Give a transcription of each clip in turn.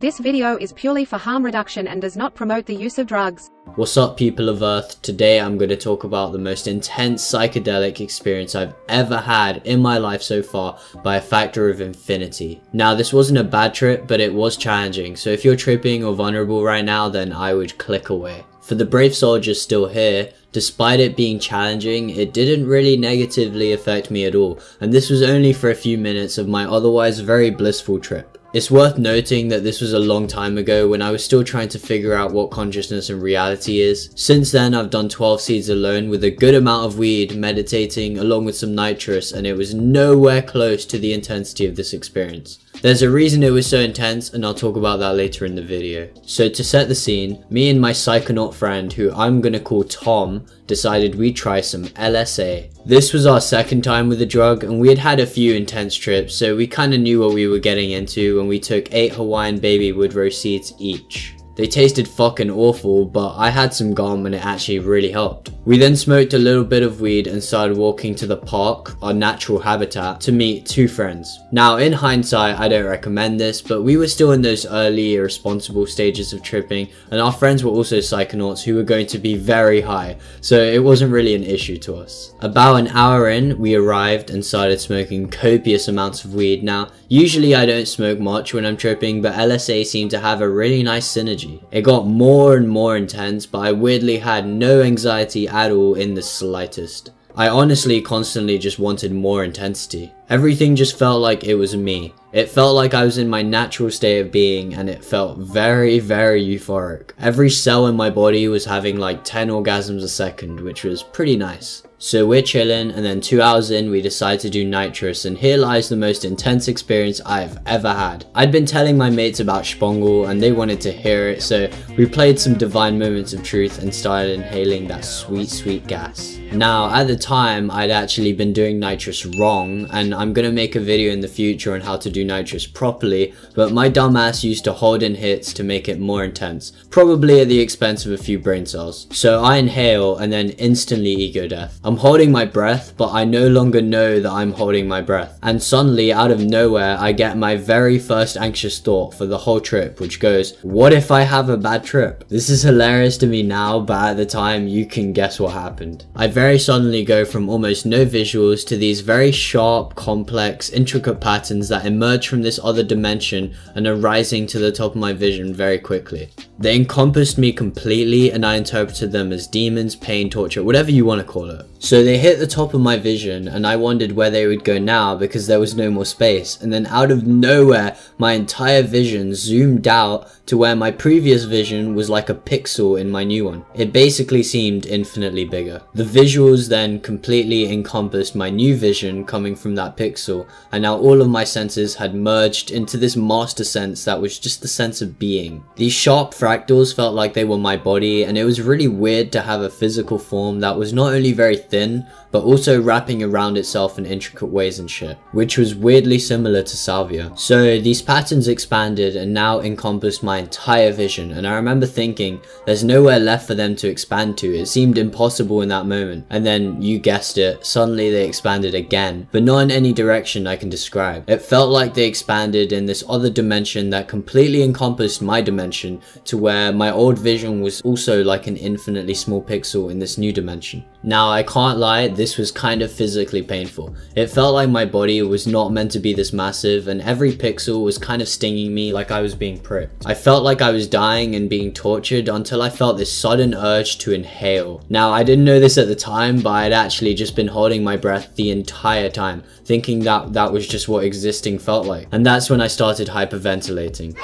This video is purely for harm reduction and does not promote the use of drugs. What's up, people of Earth? Today I'm going to talk about the most intense psychedelic experience I've ever had in my life so far by a factor of infinity. Now, this wasn't a bad trip, but it was challenging, so if you're tripping or vulnerable right now, then I would click away. For the brave soldiers still here, despite it being challenging, it didn't really negatively affect me at all, and this was only for a few minutes of my otherwise very blissful trip. It's worth noting that this was a long time ago when I was still trying to figure out what consciousness and reality is. Since then, I've done 12 seeds alone with a good amount of weed, meditating, along with some nitrous, and it was nowhere close to the intensity of this experience. There's a reason it was so intense, and I'll talk about that later in the video. So to set the scene, me and my psychonaut friend, who I'm gonna call Tom, decided we'd try some LSA. This was our second time with the drug, and we had had a few intense trips, so we kinda knew what we were getting into when we took 8 Hawaiian Baby Woodrose seeds each. They tasted fucking awful, but I had some gum and it actually really helped. We then smoked a little bit of weed and started walking to the park, our natural habitat, to meet 2 friends. Now, in hindsight, I don't recommend this, but we were still in those early irresponsible stages of tripping, and our friends were also psychonauts who were going to be very high, so it wasn't really an issue to us. About an hour in, we arrived and started smoking copious amounts of weed. Now, usually I don't smoke much when I'm tripping, but LSA seemed to have a really nice synergy. It got more and more intense, but I weirdly had no anxiety at all in the slightest. I honestly constantly just wanted more intensity. Everything just felt like it was me. It felt like I was in my natural state of being, and it felt very, very euphoric. Every cell in my body was having like 10 orgasms a second, which was pretty nice. So we're chilling, and then 2 hours in we decide to do nitrous, and here lies the most intense experience I've ever had. I'd been telling my mates about Spongle and they wanted to hear it, so we played some divine moments of truth and started inhaling that sweet, sweet gas. Now, at the time, I'd actually been doing nitrous wrong, and I'm gonna make a video in the future on how to do nitrous properly, but my dumbass used to hold in hits to make it more intense, probably at the expense of a few brain cells. So I inhale and then instantly ego death. I'm holding my breath, but I no longer know that I'm holding my breath. And suddenly, out of nowhere, I get my very first anxious thought for the whole trip, which goes, what if I have a bad trip? This is hilarious to me now, but at the time, you can guess what happened. I very suddenly go from almost no visuals to these very sharp, complex, intricate patterns that emerge from this other dimension and are rising to the top of my vision very quickly. They encompassed me completely, and I interpreted them as demons, pain, torture, whatever you want to call it. So they hit the top of my vision, and I wondered where they would go now because there was no more space, and then out of nowhere, my entire vision zoomed out to where my previous vision was like a pixel in my new one. It basically seemed infinitely bigger. The visuals then completely encompassed my new vision coming from that pixel, and now all of my senses had merged into this master sense that was just the sense of being. These sharp fractals felt like they were my body, and it was really weird to have a physical form that was not only very thin, but also wrapping around itself in intricate ways and shit, which was weirdly similar to salvia. So these patterns expanded and now encompassed my entire vision, and I remember thinking, there's nowhere left for them to expand to. It seemed impossible in that moment. And then, you guessed it, suddenly they expanded again, but not in any direction I can describe. It felt like they expanded in this other dimension that completely encompassed my dimension, to where my old vision was also like an infinitely small pixel in this new dimension. Now, I can't lie, this was kind of physically painful. It felt like my body was not meant to be this massive, and every pixel was kind of stinging me like I was being pricked. I felt like I was dying and being tortured until I felt this sudden urge to inhale. Now, I didn't know this at the time, but I'd actually just been holding my breath the entire time, thinking that that was just what existing felt like. And that's when I started hyperventilating.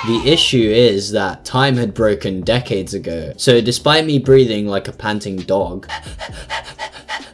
The issue is that time had broken decades ago, so despite me breathing like a panting dog,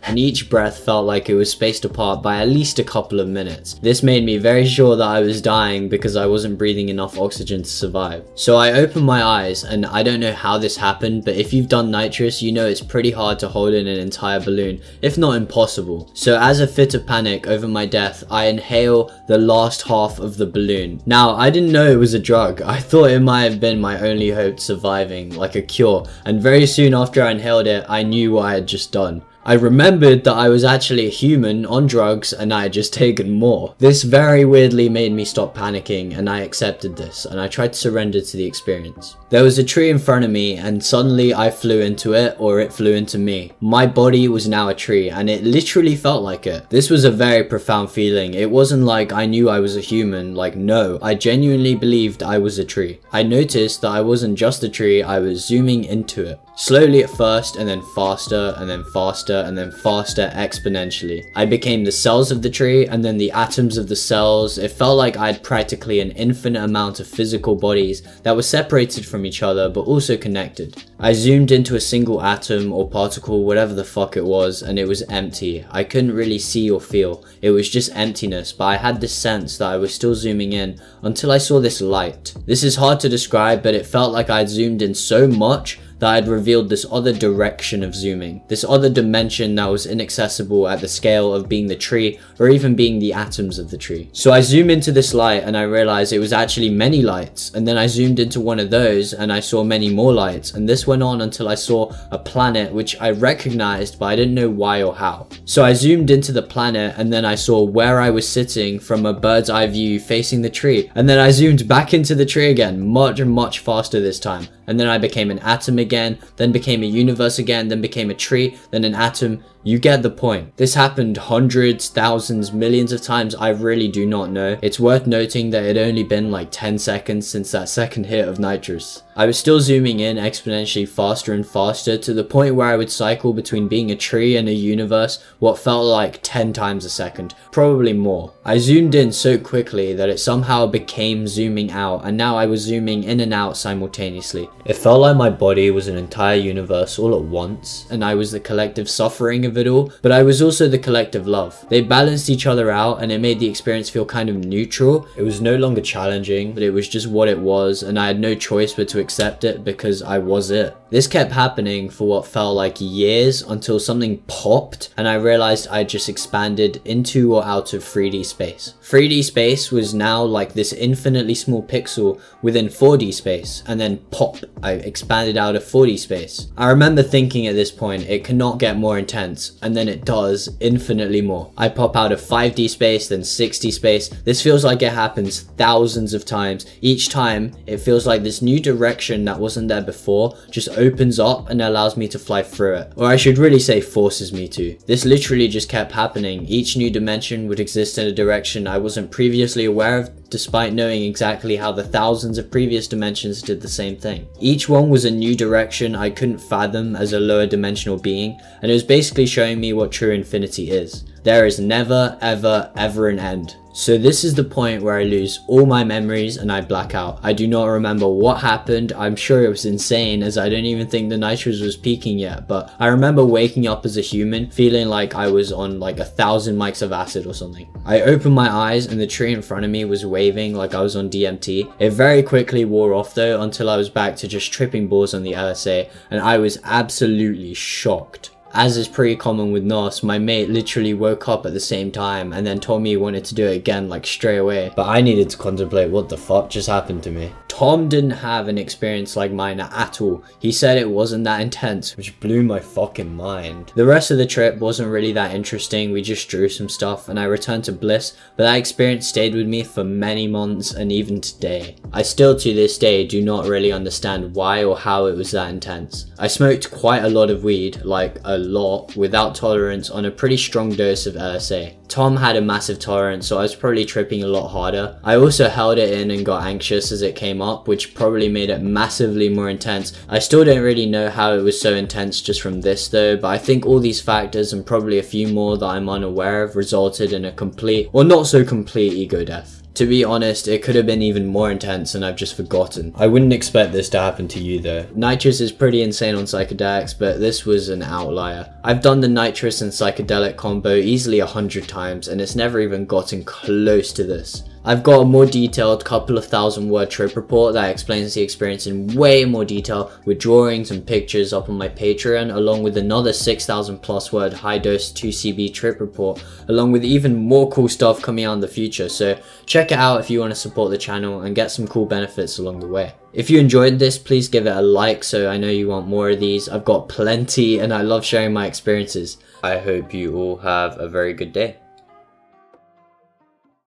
and each breath felt like it was spaced apart by at least a couple of minutes. This made me very sure that I was dying because I wasn't breathing enough oxygen to survive. So I opened my eyes, and I don't know how this happened, but if you've done nitrous, you know it's pretty hard to hold in an entire balloon, if not impossible. So as a fit of panic over my death, I inhale the last half of the balloon. Now, I didn't know it was a drug. I thought it might have been my only hope surviving, like a cure, and very soon after I inhaled it, I knew what I had just done. I remembered that I was actually a human on drugs and I had just taken more. This very weirdly made me stop panicking, and I accepted this and I tried to surrender to the experience. There was a tree in front of me and suddenly I flew into it, or it flew into me. My body was now a tree and it literally felt like it. This was a very profound feeling. It wasn't like I knew I was a human, like no, I genuinely believed I was a tree. I noticed that I wasn't just a tree, I was zooming into it. Slowly at first, and then faster, and then faster, and then faster exponentially. I became the cells of the tree, and then the atoms of the cells. It felt like I had practically an infinite amount of physical bodies that were separated from each other, but also connected. I zoomed into a single atom or particle, whatever the fuck it was, and it was empty. I couldn't really see or feel. It was just emptiness, but I had this sense that I was still zooming in until I saw this light. This is hard to describe, but it felt like I had zoomed in so much that I had revealed this other direction of zooming, this other dimension that was inaccessible at the scale of being the tree or even being the atoms of the tree. So I zoomed into this light and I realized it was actually many lights, and then I zoomed into one of those and I saw many more lights, and this went on until I saw a planet which I recognized, but I didn't know why or how. So I zoomed into the planet and then I saw where I was sitting from a bird's eye view facing the tree, and then I zoomed back into the tree again, much faster this time, and then I became an atom again, then became a universe again, then became a tree, then an atom. You get the point. This happened hundreds, thousands, millions of times, I really do not know. It's worth noting that it had only been like 10 seconds since that second hit of nitrous. I was still zooming in exponentially faster and faster to the point where I would cycle between being a tree and a universe what felt like 10 times a second, probably more. I zoomed in so quickly that it somehow became zooming out, and now I was zooming in and out simultaneously. It felt like my body was an entire universe all at once, and I was the collective suffering of it all, but I was also the collective love. They balanced each other out and it made the experience feel kind of neutral. It was no longer challenging, but it was just what it was, and I had no choice but to accept it because I was it. This kept happening for what felt like years until something popped and I realized I just expanded into or out of 3D space. 3D space was now like this infinitely small pixel within 4D space, and then pop, I expanded out of 4D space. I remember thinking at this point, it cannot get more intense, and then it does infinitely more. I pop out of 5D space, then 6D space. This feels like it happens thousands of times. Each time it feels like this new direction that wasn't there before just opens up and allows me to fly through it, or I should really say forces me to. This literally just kept happening. Each new dimension would exist in a direction I wasn't previously aware of, despite knowing exactly how the thousands of previous dimensions did the same thing. Each one was a new direction I couldn't fathom as a lower dimensional being, and it was basically showing me what true infinity is. There is never, ever an end. So this is the point where I lose all my memories and I black out. I do not remember what happened. I'm sure it was insane, as I don't even think the nitrous was peaking yet, but I remember waking up as a human feeling like I was on like 1,000 mics of acid or something. I opened my eyes and the tree in front of me was waving like I was on DMT. It very quickly wore off though, until I was back to just tripping balls on the LSA, and I was absolutely shocked. As is pretty common with NOS, my mate literally woke up at the same time and then told me he wanted to do it again like straight away. But I needed to contemplate what the fuck just happened to me. Tom didn't have an experience like mine at all. He said it wasn't that intense, which blew my fucking mind. The rest of the trip wasn't really that interesting. We just drew some stuff and I returned to bliss, but that experience stayed with me for many months and even today. I still to this day do not really understand why or how it was that intense. I smoked quite a lot of weed, like a lot, without tolerance on a pretty strong dose of LSA. Tom had a massive tolerance, so I was probably tripping a lot harder. I also held it in and got anxious as it came up, which probably made it massively more intense. I still don't really know how it was so intense just from this though, but I think all these factors and probably a few more that I'm unaware of resulted in a complete, or not so complete, ego death. To be honest, it could have been even more intense and I've just forgotten. I wouldn't expect this to happen to you though. Nitrous is pretty insane on psychedelics, but this was an outlier. I've done the nitrous and psychedelic combo easily 100 times and it's never even gotten close to this. I've got a more detailed couple of 1,000-word trip report that explains the experience in way more detail with drawings and pictures up on my Patreon, along with another 6,000+ word high-dose 2CB trip report, along with even more cool stuff coming out in the future, so check it out if you want to support the channel and get some cool benefits along the way. If you enjoyed this, please give it a like so I know you want more of these. I've got plenty and I love sharing my experiences. I hope you all have a very good day.